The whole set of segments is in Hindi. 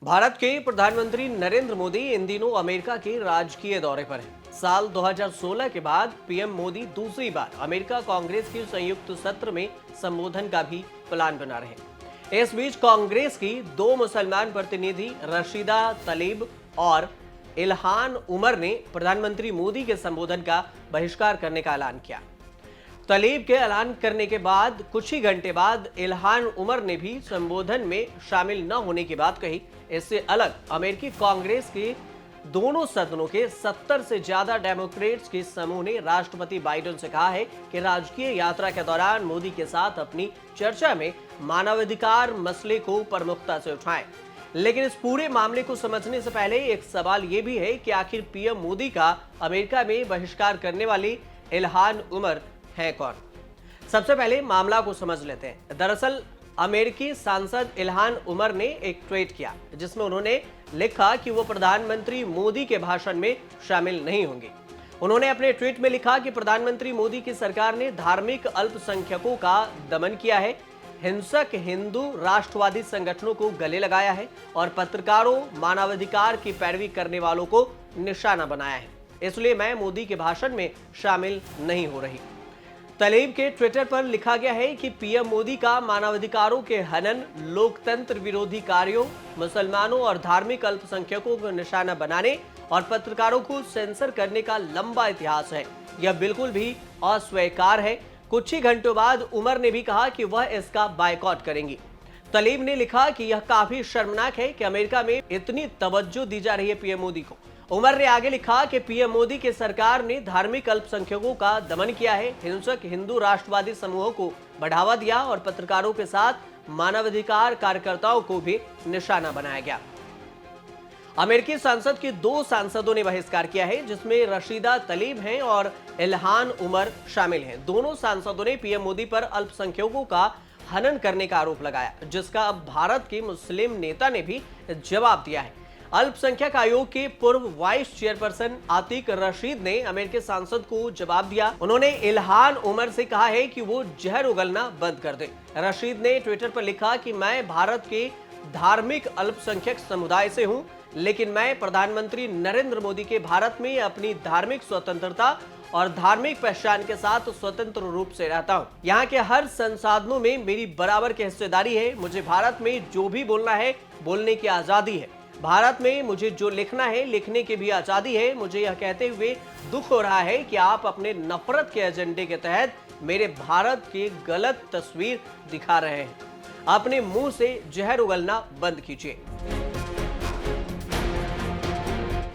भारत के प्रधानमंत्री नरेंद्र मोदी इन दिनों अमेरिका के राजकीय दौरे पर हैं। साल 2016 के बाद पीएम मोदी दूसरी बार अमेरिका कांग्रेस के संयुक्त सत्र में संबोधन का भी प्लान बना रहे हैं। इस बीच कांग्रेस की दो मुसलमान प्रतिनिधि रशीदा तलीब और इल्हान उमर ने प्रधानमंत्री मोदी के संबोधन का बहिष्कार करने का ऐलान किया। तलीब के ऐलान करने के बाद कुछ ही घंटे बाद इल्हान उमर ने भी संबोधन में शामिल न होने की बात कही। इससे अलग अमेरिकी कांग्रेस के दोनों सदनों के 70 से ज्यादा डेमोक्रेट्स के समूह ने राष्ट्रपति बाइडेन से कहा है कि राजकीय यात्रा के दौरान मोदी के साथ अपनी चर्चा में मानवाधिकार मसले को प्रमुखता से उठाएं। लेकिन इस पूरे मामले को समझने से पहले एक सवाल यह भी है कि आखिर पीएम मोदी का अमेरिका में बहिष्कार करने वाली इल्हान उमर है कौन। सबसे पहले मामला को समझ लेते हैं। दरअसल अमेरिकी सांसद इल्हान उमर ने एक ट्वीट किया जिसमें उन्होंने लिखा कि वो प्रधानमंत्री मोदी के भाषण में शामिल नहीं होंगे। उन्होंने अपने ट्वीट में लिखा कि प्रधानमंत्री मोदी की सरकार ने धार्मिक अल्पसंख्यकों का दमन किया है, हिंसक हिंदू राष्ट्रवादी संगठनों को गले लगाया है और पत्रकारों, मानवाधिकार की पैरवी करने वालों को निशाना बनाया है। इसलिए मैं मोदी के भाषण में शामिल नहीं हो रही। तलीब के ट्विटर पर लिखा गया है कि पीएम मोदी का मानवाधिकारों के हनन, लोकतंत्र विरोधी कार्यों, मुसलमानों और धार्मिक अल्पसंख्यकों को निशाना बनाने और पत्रकारों को सेंसर करने का लंबा इतिहास है। यह बिल्कुल भी अस्वीकार है। कुछ ही घंटों बाद उमर ने भी कहा कि वह इसका बायकॉट करेंगी। तलीब ने लिखा कि यह काफी शर्मनाक है कि अमेरिका में इतनी तवज्जो दी जा रही है पीएम मोदी को। उमर ने आगे लिखा कि पीएम मोदी की सरकार ने धार्मिक अल्पसंख्यकों का दमन किया है, हिंसक हिंदू राष्ट्रवादी समूहों को बढ़ावा दिया और पत्रकारों के साथ मानवाधिकार कार्यकर्ताओं को भी निशाना बनाया गया। अमेरिकी संसद के दो सांसदों ने बहिष्कार किया है जिसमें रशीदा तलीब हैं और इल्हान उमर शामिल हैं। दोनों सांसदों ने पीएम मोदी पर अल्पसंख्यकों का हनन करने का आरोप लगाया, जिसका अब भारत के मुस्लिम नेता ने भी जवाब दिया है। अल्पसंख्यक आयोग के पूर्व वाइस चेयरपर्सन आतिक रशीद ने अमेरिकी सांसद को जवाब दिया। उन्होंने इल्हान उमर से कहा है कि वो जहर उगलना बंद कर दे। रशीद ने ट्विटर पर लिखा कि मैं भारत के धार्मिक अल्पसंख्यक समुदाय से हूं, लेकिन मैं प्रधानमंत्री नरेंद्र मोदी के भारत में अपनी धार्मिक स्वतंत्रता और धार्मिक पहचान के साथ स्वतंत्र रूप से रहता हूं। यहाँ के हर संसाधनों में मेरी बराबर की हिस्सेदारी है। मुझे भारत में जो भी बोलना है बोलने की आजादी है। भारत में मुझे जो लिखना है लिखने की भी आजादी है। मुझे यह कहते हुए दुख हो रहा है कि आप अपने नफरत के एजेंडे के तहत मेरे भारत की गलत तस्वीर दिखा रहे हैं। अपने मुंह से जहर उगलना बंद कीजिए।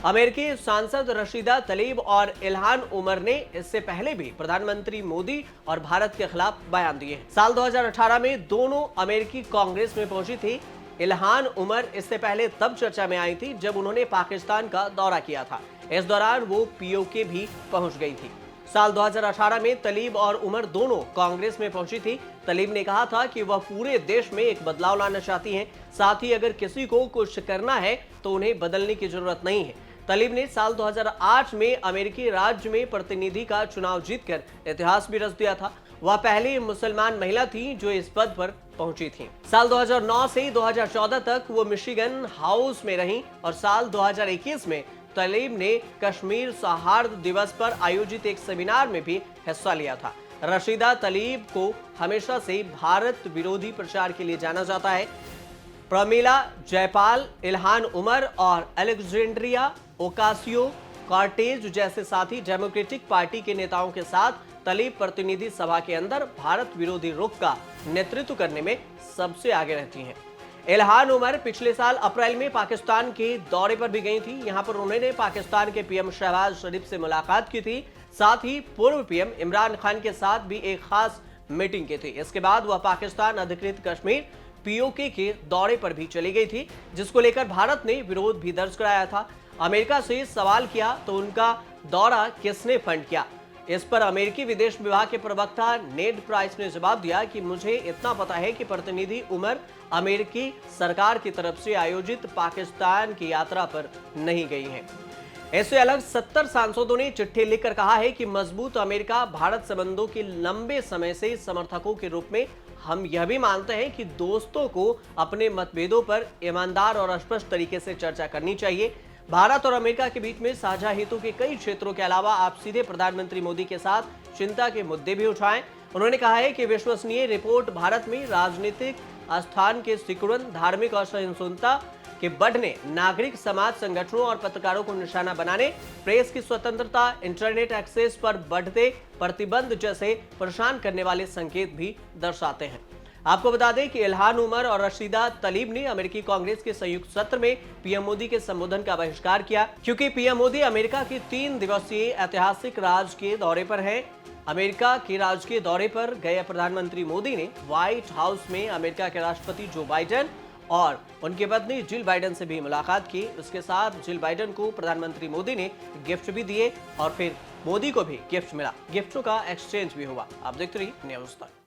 अमेरिकी सांसद रशीदा तलीब और इल्हान उमर ने इससे पहले भी प्रधानमंत्री मोदी और भारत के खिलाफ बयान दिए हैं। साल 2018 में दोनों अमेरिकी कांग्रेस में पहुंची थी। इल्हान उमर इससे पहले तब चर्चा में आई थी जब उन्होंने पाकिस्तान का दौरा किया था। इस दौरान वो पीओके भी पहुंच गई थी। साल 2018 में तलीब और उमर दोनों कांग्रेस में पहुंची थी। तलीब ने कहा था कि वह पूरे देश में एक बदलाव लाना चाहती हैं। साथ ही अगर किसी को कुछ करना है तो उन्हें बदलने की जरूरत नहीं है। तलीब ने साल 2008 में अमेरिकी राज्य में प्रतिनिधि का चुनाव जीतकर इतिहास भी रच दिया था। वह पहली मुसलमान महिला थी जो इस पद पर पहुंची थी। साल 2009 से 2014 तक वो मिशिगन हाउस में रहीं और साल 2021 में तलीब ने कश्मीर सौहार्द दिवस पर आयोजित एक सेमिनार में भी हिस्सा लिया था। रशीदा तलीब को हमेशा से भारत विरोधी प्रचार के लिए जाना जाता है। प्रमिला जयपाल, इल्हान उमर और अलेक्जेंड्रिया ओकासियो कॉर्टेज जैसे साथी डेमोक्रेटिक पार्टी के नेताओं के साथ तलीब प्रतिनिधि सभा के अंदर भारत विरोधी रुख का नेतृत्व करने में सबसे आगे रहती हैं। इल्हान उमर पिछले साल अप्रैल में पाकिस्तान के दौरे पर भी गई थी। यहां पर उन्होंने पाकिस्तान के पीएम शहबाज शरीफ से मुलाकात की थी। साथ ही पूर्व पीएम इमरान खान के साथ भी एक खास मीटिंग की थी। इसके बाद वह पाकिस्तान अधिकृत कश्मीर पीओके के दौरे पर भी चली गई थी, जिसको लेकर भारत ने विरोध भी दर्ज कराया था। अमेरिका से सवाल किया तो उनका दौरा किसने फंड किया, इस पर अमेरिकी विदेश विभाग के प्रवक्ता नेड प्राइस ने जवाब दिया कि मुझे इतना पता है कि प्रतिनिधि उमर अमेरिकी सरकार की तरफ से आयोजित पाकिस्तान की यात्रा पर नहीं गई हैं। इससे अलग 70 सांसदों ने चिट्ठी लिखकर कहा है कि मजबूत अमेरिका भारत संबंधों के लंबे समय से समर्थकों के रूप में हम यह भी मानते हैं कि दोस्तों को अपने मतभेदों पर ईमानदार और स्पष्ट तरीके से चर्चा करनी चाहिए। भारत और अमेरिका के बीच में साझा हितों के कई क्षेत्रों के अलावा आप सीधे प्रधानमंत्री मोदी के साथ चिंता के मुद्दे भी उठाएं। उन्होंने कहा है कि विश्वसनीय रिपोर्ट भारत में राजनीतिक स्थान के सिकुड़न, धार्मिक असहिष्णुता के बढ़ने, नागरिक समाज संगठनों और पत्रकारों को निशाना बनाने, प्रेस की स्वतंत्रता, इंटरनेट एक्सेस पर बढ़ते प्रतिबंध जैसे परेशान करने वाले संकेत भी दर्शाते हैं। आपको बता दें कि इल्हान उमर और रशीदा तलीब ने अमेरिकी कांग्रेस के संयुक्त सत्र में पीएम मोदी के संबोधन का बहिष्कार किया, क्योंकि पीएम मोदी अमेरिका के 3 दिवसीय ऐतिहासिक राजकीय दौरे पर हैं। अमेरिका के राजकीय दौरे पर गए प्रधानमंत्री मोदी ने व्हाइट हाउस में अमेरिका के राष्ट्रपति जो बाइडेन और उनकी पत्नी जिल बाइडेन से भी मुलाकात की। इसके साथ जिल बाइडेन को प्रधानमंत्री मोदी ने गिफ्ट भी दिए और फिर मोदी को भी गिफ्ट मिला। गिफ्टों का एक्सचेंज भी हुआ। आप देखते रहिए न्यूज़ तक।